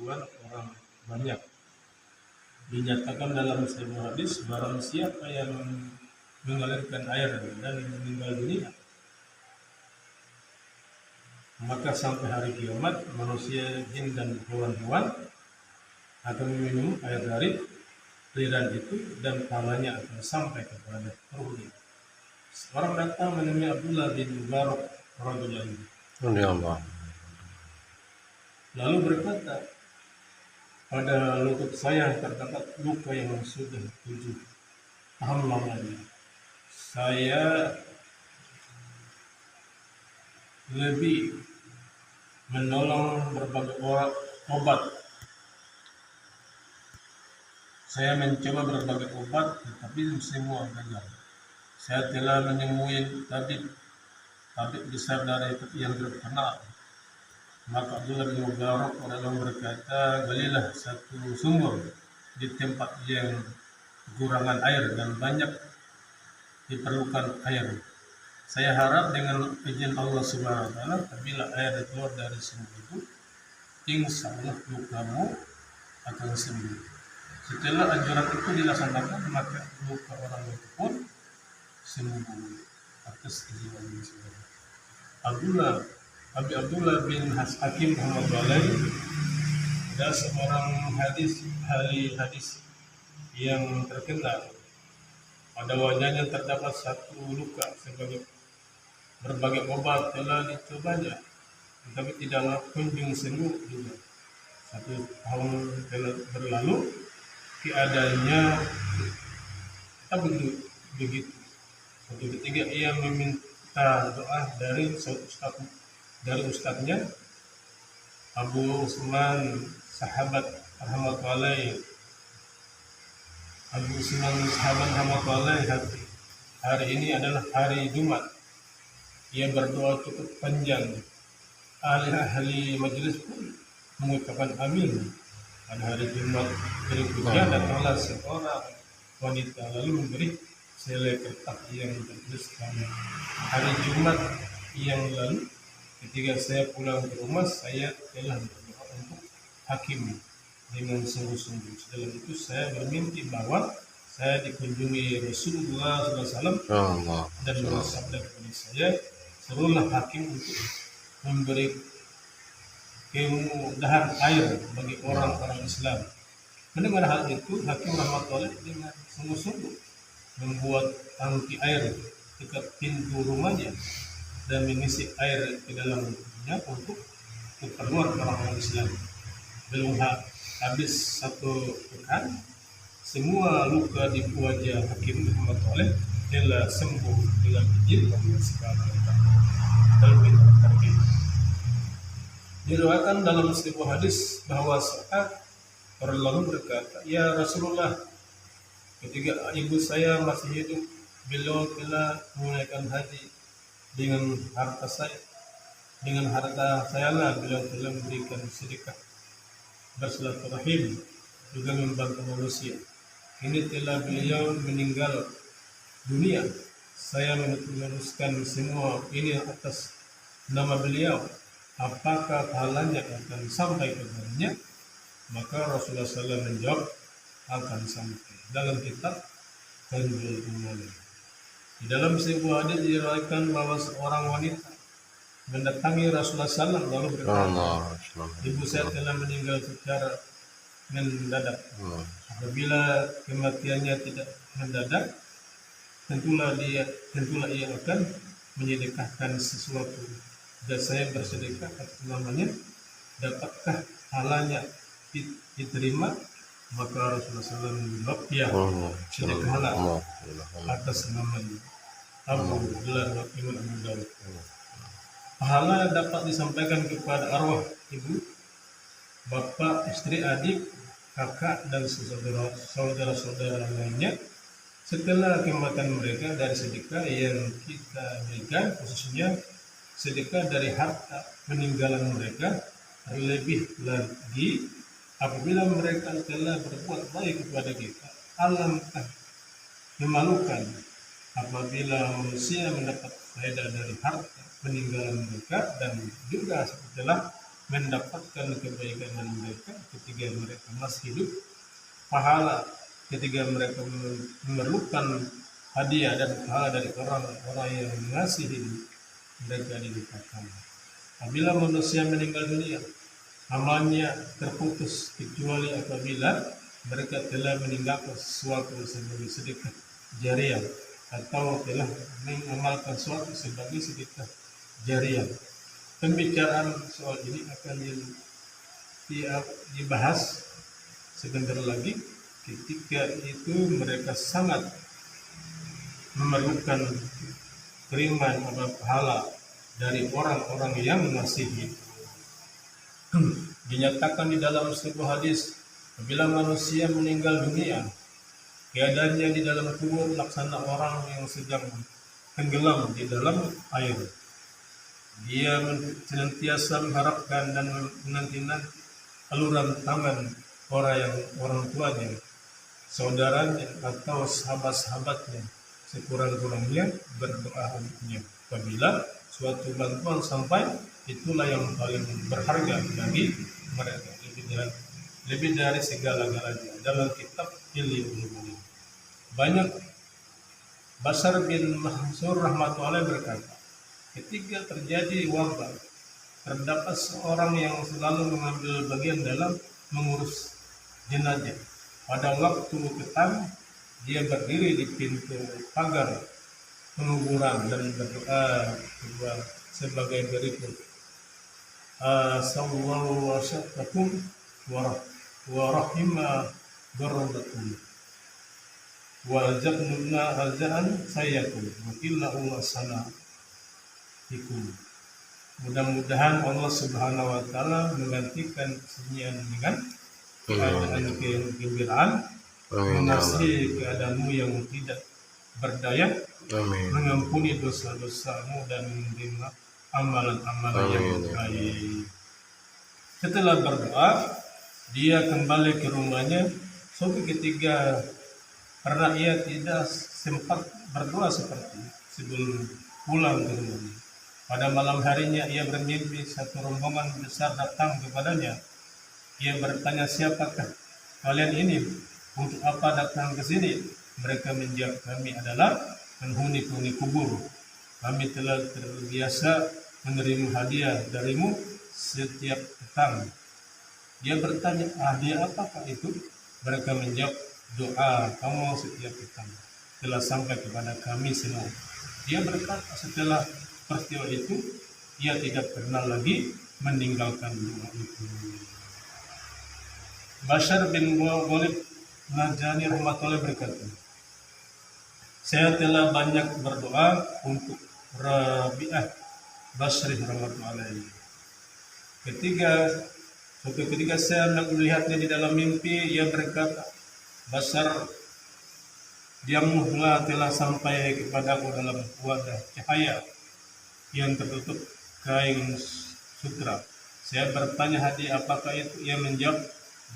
ribuan orang banyak. Dinyatakan dalam sebuah hadis, barang siapa yang mengalirkan air dan meninggal dunia, maka sampai hari kiamat manusia, jin dan hewan-hewan akan meminum air dari aliran itu dan pahalanya akan sampai kepada ruhnya. Seorang datang menemui Abdullah bin Mubarak radhiyallahu anhu, Ya Allah. lalu berkata, pada lutut saya terdapat luka yang sudah 7 tahun lamanya. Saya lebih menolong berbagai obat. Saya mencoba berbagai obat, tetapi semua gagal. Saya telah menemui tabib besar dari yang terkenal. Maka Abdullah bin Mubarak orang berkata, galilah satu sumur di tempat yang kekurangan air dan banyak diperlukan air. Saya harap dengan izin Allah Subhanahu wa taala, apabila air keluar dari sumur itu, insya Allah lukamu akan sembuh. Setelah anjuran itu dilaksanakan, maka luka orang itu pun sembuh atas izin Allah Subhanahu wa taala. Abdullah bin Hakim rahimahullah, ada seorang ahli hadis yang terkenal. Pada wajahnya terdapat satu luka, sebagai berbagai obat telah dicobanya, tetapi tidaklah kunjung sembuh juga. 1 tahun telah berlalu, keadaannya tak begitu. Suatu ketika ia meminta doa dari ustadznya Abu Usman sahabat rahmatullahi hari ini adalah hari Jumat. Ia berdoa cukup panjang. Ahli majelis pun mengucapkan amin. Pada hari Jumat berikutnya datanglah seorang wanita lalu memberi selai kertas yang tertuliskan, hari Jumat yang lalu ketika saya pulang ke rumah, saya telah berdoa untuk Hakim dengan sungguh-sungguh. Setelah itu saya bermimpi bahwa saya dikunjungi Rasulullah SAW dan bersabda kepada saya, serulah Hakim untuk memberi kemudahan air bagi orang-orang Islam. Mendengar hal itu, Hakim rahmatullahi dengan sungguh-sungguh membuat tangki air dekat pintu rumahnya dan mengisi air ke dalamnya untuk keperluan orang-orang Islam. Belum habis 1 pekan, semua luka di wajah Hakim rahmatullahi telah sembuh dengan izin Allah Subhanahu wa taala. Diriwayatkan dalam sebuah hadis bahwa saat orang lalu berkata, ya Rasulullah, ketika ibu saya masih hidup, beliau telah menunaikan haji dengan harta saya. Dengan harta saya lah beliau telah memberikan sedekah, bersilaturahim, juga membantu manusia. Ini telah beliau meninggal dunia. Saya meneruskan semua ini atas nama beliau. Apakah pahalanya akan sampai kepadanya? Maka Rasulullah SAW menjawab, akan sampai. Dalam kitab Kanzul Umar. Di dalam sebuah hadis diriwayatkan bahwa seorang wanita mendatangi Rasulullah SAW lalu berkata, ibu saya telah meninggal secara mendadak. Apabila kematiannya tidak mendadak, tentulah ia akan menyedekahkan sesuatu. Dan saya bersedekah atas namanya, dapatkah halanya diterima? Maka Rasulullah SAW menjawab, ya, sedekahlah atas namanya. Abu Abdullah Ibn Abu Dawud. Pahala dapat disampaikan kepada arwah ibu, bapak, istri, adik, kakak, dan saudara-saudara lainnya setelah kematian mereka dari sedekah yang kita berikan, khususnya sedekah dari harta peninggalan mereka. Terlebih lagi apabila mereka telah berbuat baik kepada kita. Alangkah memalukan apabila manusia mendapat faedah dari harta peninggalan mereka dan juga setelah mendapatkan kebaikan dari mereka ketika mereka masih hidup, pahala ketika mereka memerlukan hadiah dan pahala dari orang-orang yang mengasihi mereka dilimpahkan. Apabila manusia meninggal dunia, amalnya terputus kecuali apabila mereka telah meninggalkan sesuatu sebagai sedekah jariah atau telah mengamalkan sesuatu sebagai sedekah jariah. Pembicaraan soal ini akan dibahas sebentar lagi ketika itu mereka sangat memerlukan kiriman atau pahala dari orang-orang yang mengasihi. Dinyatakan di dalam sebuah hadis, apabila manusia meninggal dunia, keadaannya di dalam kubur laksana orang yang sedang tenggelam di dalam air. Dia senantiasa mengharapkan dan menanti-nanti aluran tangan orang tuanya, saudaranya atau sahabat-sahabatnya, sekurang-kurangnya berdoa untuknya. Apabila suatu bantuan sampai, itulah yang paling berharga bagi mereka, lebih dari segala-galanya. Dalam kitab Hilya Ulumuddin banyak Bashar bin Mansur rahmatullahi berkata, ketika terjadi wabah, terdapat seorang yang selalu mengambil bagian dalam mengurus jenazah. Pada waktu petang, dia berdiri di pintu pagar penguburan dan berdoa sebagai berikut. Sallallahu wasallakum wa rahimah baradakum wa jabnuna razaan sayyakum wa illahu wasana ikum. Mudah-mudahan Allah Subhanahu wa taala menggantikan kesunyian dengan keadaan kegembiraan, mengasihi keadaanmu yang tidak berdaya, mengampuni dosa-dosamu dan menerima amalan-amalan yang baik. Setelah berdoa, dia kembali ke rumahnya. Suatu ketika, karena ia tidak sempat berdoa seperti sebelum pulang ke rumahnya, pada malam harinya ia bermimpi satu rombongan besar datang kepadanya. Ia bertanya, siapakah kalian ini? Untuk apa datang ke sini? Mereka menjawab, kami adalah penghuni-penghuni kubur. Kami telah terbiasa menerima hadiah darimu setiap petang. Dia bertanya, hadiah apakah itu? Mereka menjawab, doa kamu setiap petang telah sampai kepada kami semua. Dia berkata, setelah peristiwa itu, ia tidak pernah lagi meninggalkan doa itu. Bashar bin Ghalib Najani rahmatullahi berkata, saya telah banyak berdoa untuk Rabi'ah Basri rahmatullahi. Suatu ketika saya melihatnya di dalam mimpi, ia berkata, Bashar, diamlah telah sampai kepadaku dalam wadah cahaya yang tertutup kain sutra. Saya bertanya, hadiah apakah itu? Ia menjawab,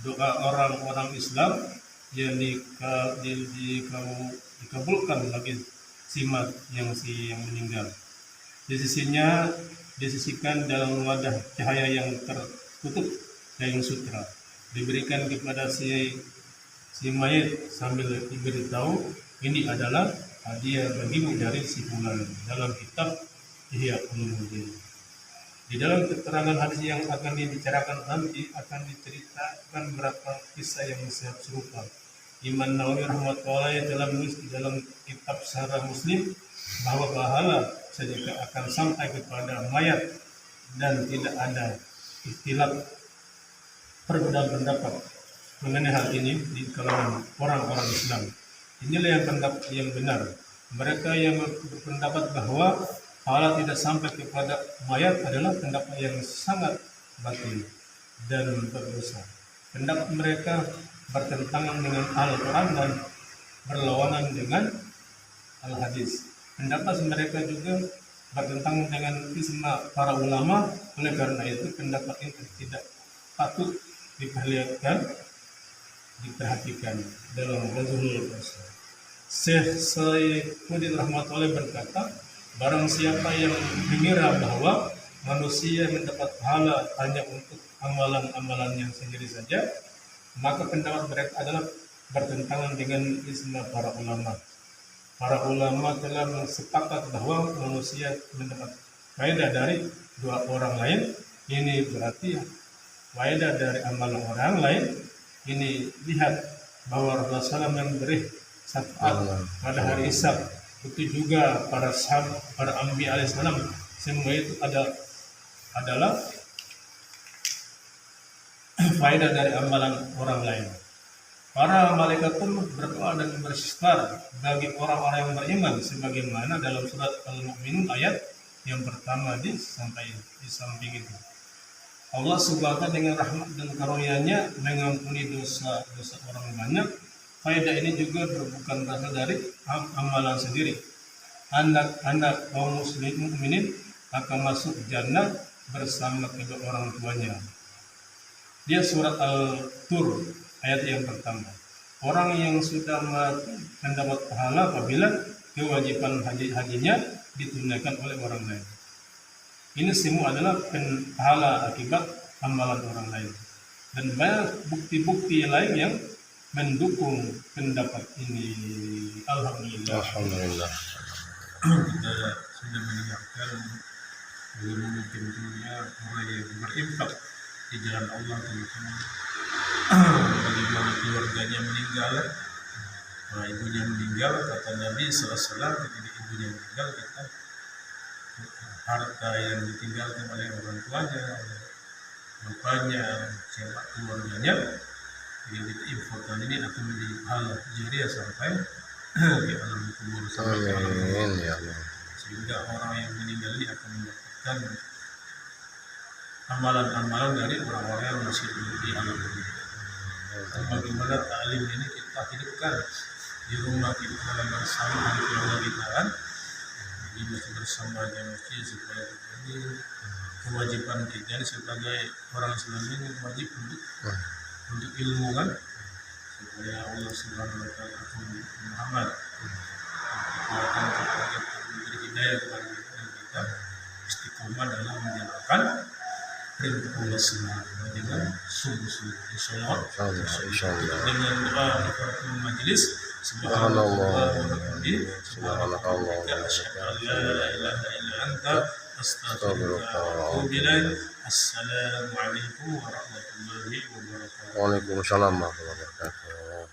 doa orang-orang Islam yang dikabulkan bagi yang meninggal. Disisikan dalam wadah cahaya yang tertutup kain sutra, diberikan kepada si mayit sambil diberitahu, ini adalah hadiah bagimu dari si fulan. Dalam kitab Ihya Ulumuddin. Di dalam keterangan hadis yang akan dibicarakan nanti akan diceritakan beberapa kisah yang serupa. Imam Nawawi rahmatullahi telah menulis di dalam kitab Syarah Muslim bahwa pahala sedekah akan sampai kepada mayat dan tidak ada ikhtilaf perbedaan pendapat mengenai hal ini di kalangan orang-orang Islam. Inilah yang pendapat yang benar. Mereka yang berpendapat bahwa pahala tidak sampai kepada mayat adalah pendapat yang sangat batil dan berdosa. Pendapat mereka bertentangan dengan Al-Quran dan berlawanan dengan Al-Hadis. Pendapat mereka juga bertentangan dengan ijma para ulama. Oleh karena itu pendapat ini tidak patut diperhatikan dalam Razulul Basar. Syekh Saifuddin rahmatullahi berkata, barang siapa yang mengira bahwa manusia mendapat pahala hanya untuk amalan-amalannya sendiri saja, maka pendapat mereka adalah bertentangan dengan ijma para ulama. Para ulama telah sepakat bahwa manusia mendapat faedah dari dua orang lain. Ini berarti faedah dari amalan orang lain. Ini lihat bahwa Rasulullah SAW yang beri syafaat pada hari Isya. Itu juga para sahabat, para Anbiya alaihissalam, semua itu adalah faedah dari amalan orang lain. Para malaikat pun berdoa dan beristighfar bagi orang-orang yang beriman, sebagaimana dalam surat Al-Mu'minun ayat yang pertama di samping itu. Allah Subhanahu wa ta'ala dengan rahmat dan karunia-Nya mengampuni dosa-dosa orang banyak. Faedah ini juga bukan berasal dari amalan sendiri. Anak kaum mukminin akan masuk jannah bersama kedua orang tuanya. Dia surat Al-Tur ayat yang pertama. Orang yang sudah mendapat pahala apabila kewajiban hajinya ditunaikan oleh orang lain. Ini semua adalah pahala akibat amalan orang lain. Dan banyak bukti-bukti lain yang mendukung pendapat ini. Alhamdulillah. Alhamdulillah. Kita sudah mendengarkan bagaimana tentunya orang yang berinfak di jalan Allah, teman-teman. Bagaimana keluarganya meninggal, ibunya meninggal, kata Nabi SAW, ketika ibunya meninggal, kita harta yang ditinggalkan oleh orang tuanya, oleh bapaknya, siapa keluarganya, yang kita infakkan ini akan menjadi pahala jariah sampai di alam kubur. Amin ya Allah. Sehingga orang yang meninggal ini akan mendapatkan amalan-amalan dari orang-orang yang masih di alam kubur. Bagaimana ta'lim ini kita hidupkan di rumah kita bersama hari keluarga kita kan, jadi mesti bersama dengan masjid supaya ini kewajiban kita sebagai orang Islam ini wajib untuk ilmu kan, supaya Allah Subhanahu wa ta'ala akan Muhammad kekuatan kepada memberi hidayah kepada kita dan kita istiqomah dalam menjalankan perintah Allah Subhanahu wa ta'ala dengan sungguh-sungguh. Insyaallah dengan doa di majelis subhanallah wa bihamdihi subhanallah asyhadu an la ilaha illa anta astaghfiruka wa atubu ilaik. Assalamualaikum warahmatullahi wabarakatuh. Waalaikumsalam warahmatullahi wabarakatuh.